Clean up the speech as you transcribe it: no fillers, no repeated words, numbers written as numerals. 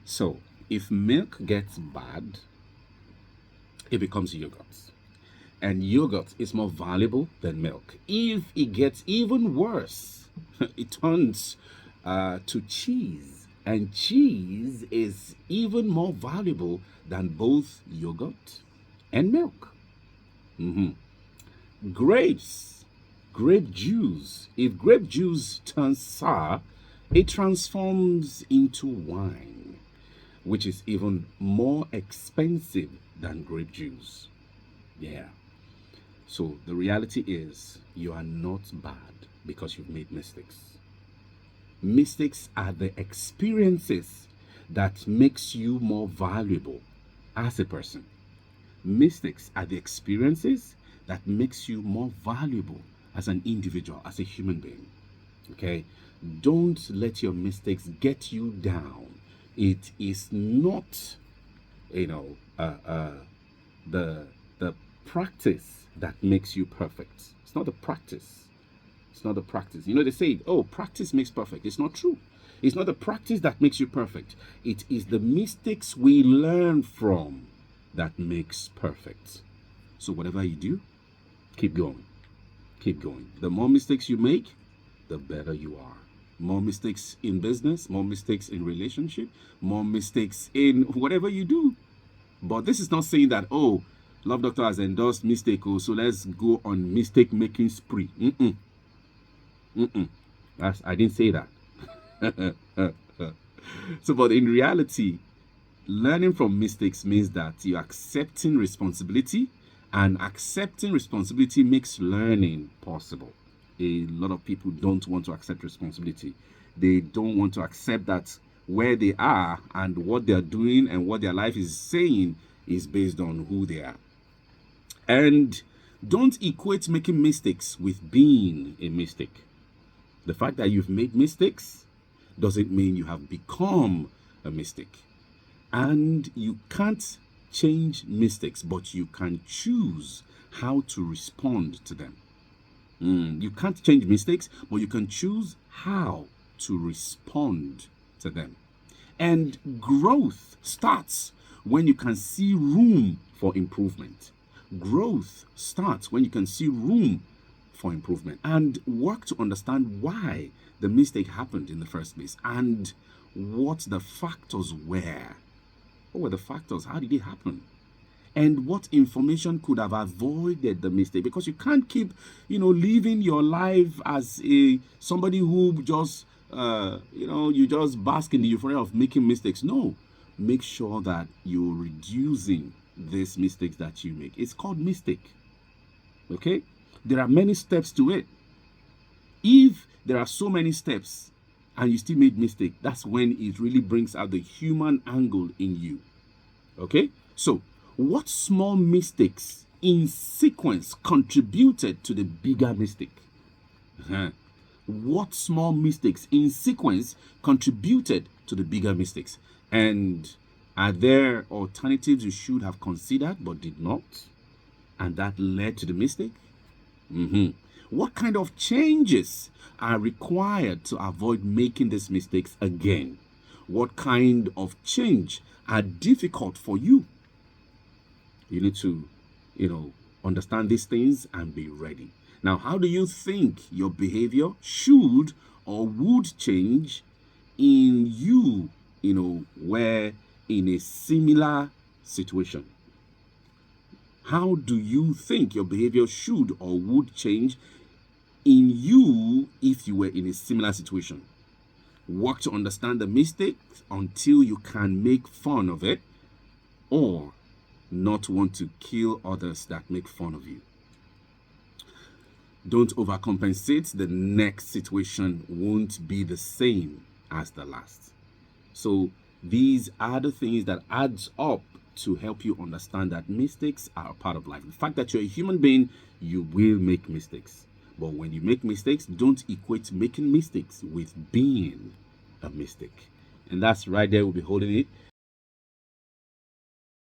So, if milk gets bad, it becomes yogurt. And yogurt is more valuable than milk. If it gets even worse, it turns to cheese. And cheese is even more valuable than both yogurt and milk. Mhm. Grapes, grape juice. If grape juice turns sour, it transforms into wine, which is even more expensive than grape juice. Yeah. So the reality is you are not bad because you've made mistakes. Mistakes are the experiences that makes you more valuable as a person. Mistakes are the experiences that makes you more valuable as an individual, as a human being. Okay? Don't let your mistakes get you down. It is not, you know, the the practice that makes you perfect. It's not the practice. It's not the practice. You know, they say, oh, practice makes perfect. It's not true. It's not the practice that makes you perfect. It is the mistakes we learn from that makes perfect. So whatever you do, keep going. Keep going. The more mistakes you make, the better you are. More mistakes in business, more mistakes in relationship, more mistakes in whatever you do. But this is not saying that, oh, Love Doctor has endorsed mistake, oh, so let's go on mistake making spree. I didn't say that. So, but in reality, learning from mistakes means that you're accepting responsibility, and accepting responsibility makes learning possible. A lot of people don't want to accept responsibility. They don't want to accept that where they are and what they are doing and what their life is saying is based on who they are. And don't equate making mistakes with being a mistake. The fact that you've made mistakes doesn't mean you have become a mistake. And you can't change mistakes, but you can choose how to respond to them. You can't change mistakes, but you can choose how to respond to them. And growth starts when you can see room for improvement. Growth starts when you can see room for improvement and work to understand why the mistake happened in the first place and what the factors were. What were the factors? How did it happen? And what information could have avoided the mistake? Because you can't keep, living your life as somebody who just, you just bask in the euphoria of making mistakes. No, make sure that you're reducing these mistakes that you make. It's called mistake. Okay? There are many steps to it. If there are so many steps and you still made mistake, that's when it really brings out the human angle in you. Okay? So, what small mistakes in sequence contributed to the bigger mistake? What small mistakes in sequence contributed to the bigger mistakes? And are there alternatives you should have considered but did not? And that led to the mistake? What kind of changes are required to avoid making these mistakes again? What kind of change are difficult for you? You need to, understand these things and be ready. Now, how do you think your behavior should or would change in you, where in a similar situation? How do you think your behavior should or would change in you if you were in a similar situation? Work to understand the mistake until you can make fun of it, or not want to kill others that make fun of you. Don't overcompensate. The next situation won't be the same as the last. So these are the things that adds up to help you understand that mistakes are a part of life. The fact that you're a human being, you will make mistakes. But when you make mistakes, don't equate making mistakes with being a mistake. And that's right there. We'll be holding it